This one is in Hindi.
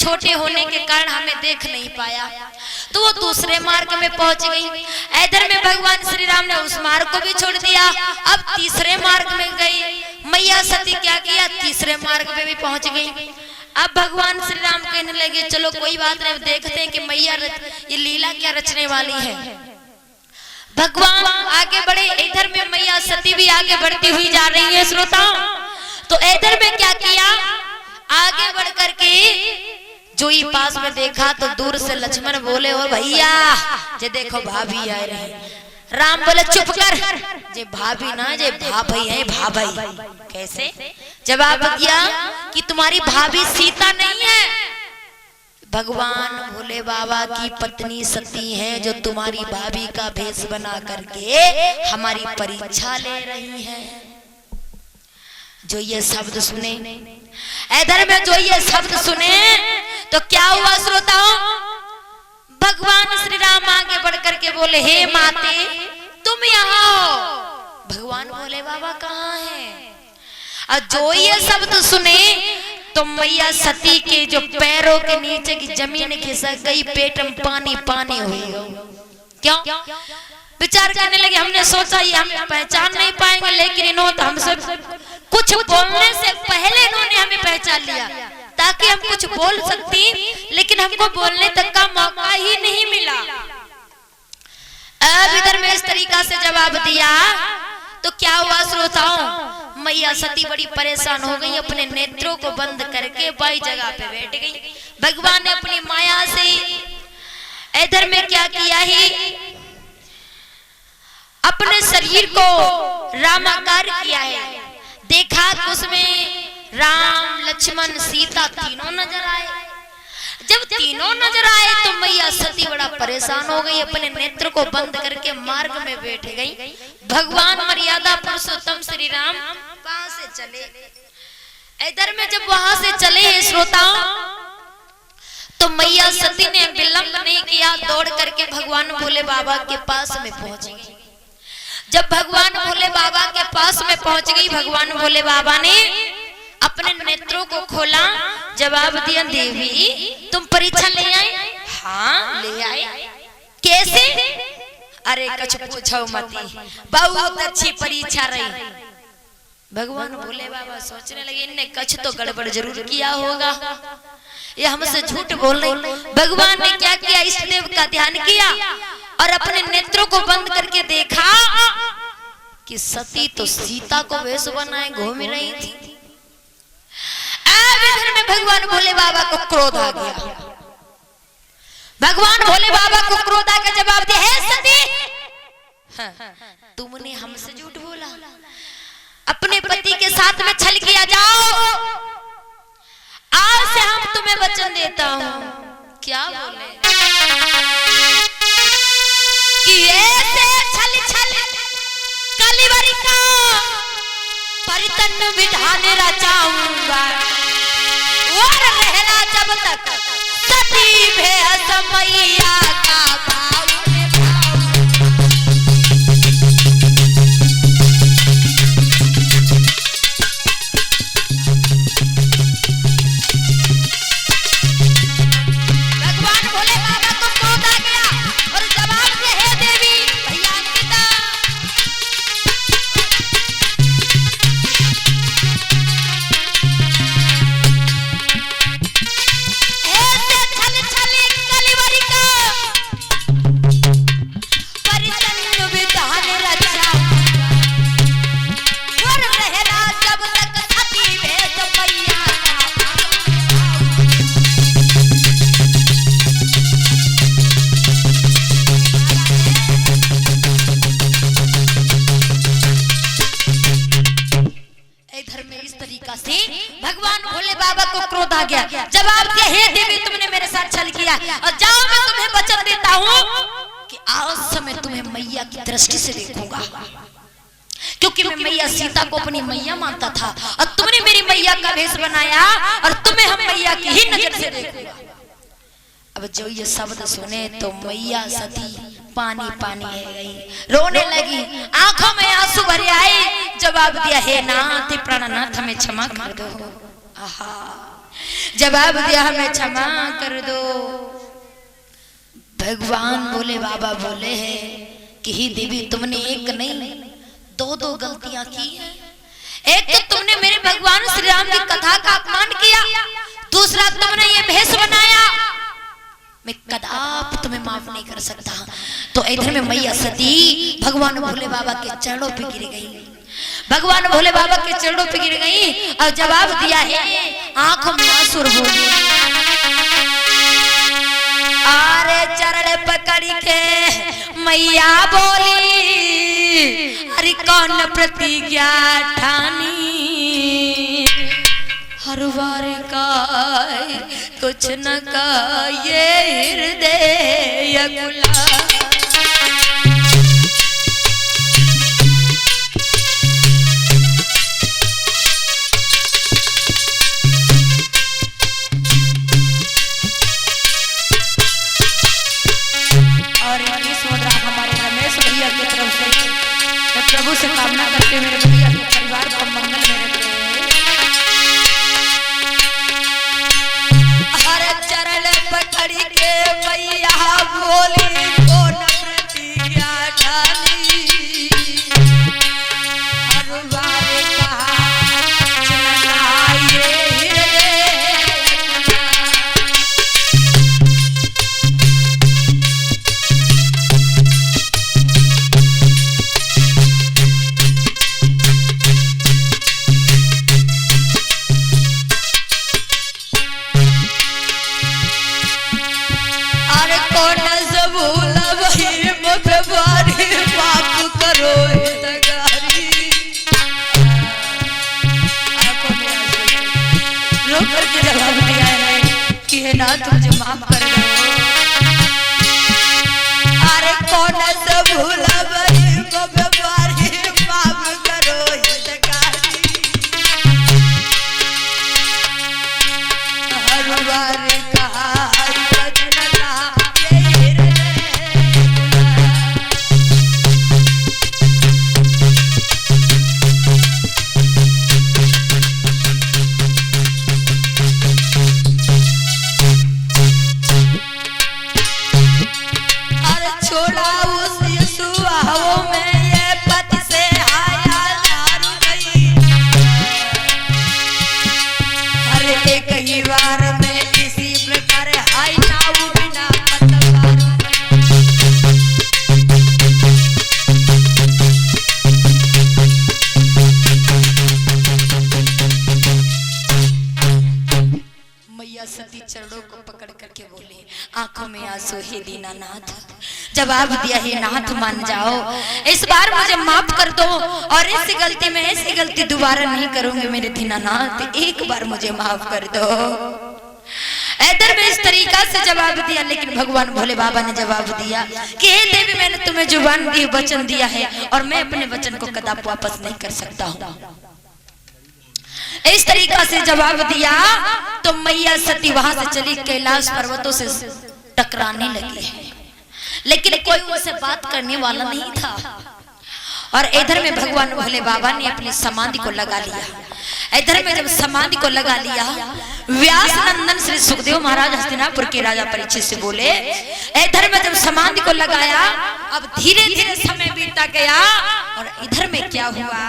छोटे होने के कारण हमें देख नहीं पाया, तो वो दूसरे मार्ग में पहुंच गई। इधर में भगवान श्री राम ने उस मार्ग को भी छोड़ दिया, अब तीसरे मार्ग में गई। मैया सती क्या किया, तीसरे मार्ग में भी पहुंच गई। अब भगवान श्री राम कहने लगे चलो कोई बात नहीं, देखते हैं कि मैया ये लीला क्या रचने वाली है। भगवान आगे बढ़े, इधर में मैया सती भी आगे बढ़ती हुई जा रही है श्रोताओं। तो इधर में क्या किया, आगे बढ़ करके जो ही पास में देखा तो दूर से लक्ष्मण बोले ओ भैया जे देखो भाभी आ रही। राम बोले चुप कर, जे भाभी ना जे भाभी है, भाभी। कैसे जवाब दिया कि तुम्हारी भाभी सीता नहीं है, भगवान भोले बाबा की पत्नी सती है, जो तुम्हारी भाभी का भेष बना करके हमारी परीक्षा ले रही है। जो ये शब्द सुने, इधर में जो ये शब्द सुने तो क्या हुआ श्रोताओं, भगवान श्री राम आगे बढ़ करके बोले हे माते तुम यहाँ हो। भगवान भोले बाबा कहाँ हैं? और जो ये शब्द सुने तो मैया सती के जो पैरों के नीचे की जमीन खिसक गई, पेट में पानी पानी हो गया। क्यों? विचार करने लगे, हमने सोचा ये हम पहचान नहीं पाएंगे, लेकिन इन्होंने तो हमसे कुछ बोलने से पहले इन्होंने हमें पहचान लिया ताकि हम कुछ बोल सकती, लेकिन हमको बोलने तक का मौका ही नहीं मिला। अब इधर में इस तरीका से जवाब दिया तो क्या हुआ श्रोताओं, मैया सती बड़ी परेशान हो गई, अपने नेत्रों को बंद करके बाई जगह पे बैठ गई। भगवान ने अपनी माया से इधर में क्या किया ही, अपने शरीर को रामाकार किया है। देखा उसमें राम लक्ष्मण सीता तीनों नजर आए। जब तीनों नजर आए तो मैया सती बड़ा परेशान हो गई, अपने नेत्र को बंद करके मार्ग में बैठ गई। भगवान मर्यादा पुरुषोत्तम श्री राम वहां से चले। इधर में जब वहां से चले श्रोताओं तो मैया सती ने विलंब नहीं किया, दौड़ करके भगवान भोले बाबा के पास में पहुंच गई। जब भगवान भोले बाबा के पास में पहुंच गई, भगवान भोले बाबा ने अपने नेत्रों को खोला, जवाब दिया देवी तुम परीक्षा ले आए? हाँ ले आए। कैसे? अरे कुछ पूछो मती, बहुत अच्छी परीक्षा रही। भगवान भोले बाबा सोचने लगे इनने कुछ तो गड़बड़ जरूर किया होगा, ये हमसे झूठ बोल रही। भगवान ने क्या किया, इष्ट देव का ध्यान किया और अपने नेत्रों को बंद करके देखा कि सती तो सीता को वेश बनाए घूम रही थी। अब इधर में भगवान भोले बाबा को क्रोध आ गया। भगवान भोले बाबा को क्रोध आ गया, जवाब दिया हे सती तुमने हमसे झूठ बोला, अपने पति के साथ में छल किया, जाओ आज से हम तुम्हें वचन देता हूँ। क्या बोले कि ऐसे छल छल कलिवरी का परितन विधान रचाऊंगा, और रहना जब तक सती भेष मैया का भाव जवाब दिया हे देवी तुमने मेरे साथ छल किया, और जाओ मैं तुम्हें वचन देता हूँ कि आज से मैं तुम्हें मैया की दृष्टि से देखूंगा, क्योंकि मैं मैया सीता को अपनी मैया मानता था और तुमने मेरी मैया का भेष बनाया और तुम्हें हम मैया की ही नजर से देखूंगा। अब जो ये शब्द सुने तो मैया सती पानी पानी है गई, रोने लगी, आंखों में आंसू भरे आए। जवाब दिया हे नाथ प्राणनाथ हमें क्षमा कर दो। आहा जवाब दिया हमें क्षमा कर दो। भगवान बोले बाबा बोले हैं कि ही देवी तुमने एक नहीं दो गलतियां की हैं। एक तो तुमने मेरे भगवान श्री राम की कथा का अपमान किया, दूसरा तुमने ये भेष बनाया, मैं कदाप तुम्हें माफ नहीं कर सकता। तो इधर में मैया सती भगवान भोले बाबा के चरणों पे गिर गई, भगवान भोले बाबा के चरणों पे गिर गई और जवाब दिया है आंखों में आंसू बोली, अरे चरण पकड़ के मैया बोली अरे कौन प्रतिज्ञा ठानी, हर बार का कुछ न का ये हृदय गुलाब। प्रभु से कामना करते मेरे भैया के परिवार को मंगल में रखे। हर चरण पकड़ के मैया बोली कौन प्रतिज्ञा ठानी, हर बार कहा चलाए तुझे माफ कर दो। अरे कौन सा भूला बड़ी बारी माफ करो हर बार कहा चरणों को पकड़ करके बोले आंखों में आंसू हे दीनानाथ, जवाब दिया है नाथ मान जाओ, इस बार मुझे माफ कर दो और ऐसी गलती दोबारा नहीं करूंगी मेरे दीनानाथ, एक बार मुझे माफ कर दो। इधर में इस तरीका से जवाब दिया, लेकिन भगवान भोले बाबा ने जवाब दिया कि हे देवी मैंने तुम्हें जुबान दी वचन दिया है और मैं अपने वचन को कदाप वापस नहीं कर सकता हूँ। इस तरीका से जवाब दिया तो मैया सती वहां से चली कैलाश पर्वतों से टकराने लगी है, लेकिन कोई उनसे बात करने वाला नहीं था। और इधर में भगवान भोले बाबा ने अपनी समाधि को लगा लिया। इधर में जब समाधि को लगा लिया, व्यास नंदन श्री सुखदेव महाराज हस्तिनापुर के राजा परीक्षित से बोले, इधर में जब समाधि को लगाया अब धीरे धीरे समय बीतता गया और इधर में क्या हुआ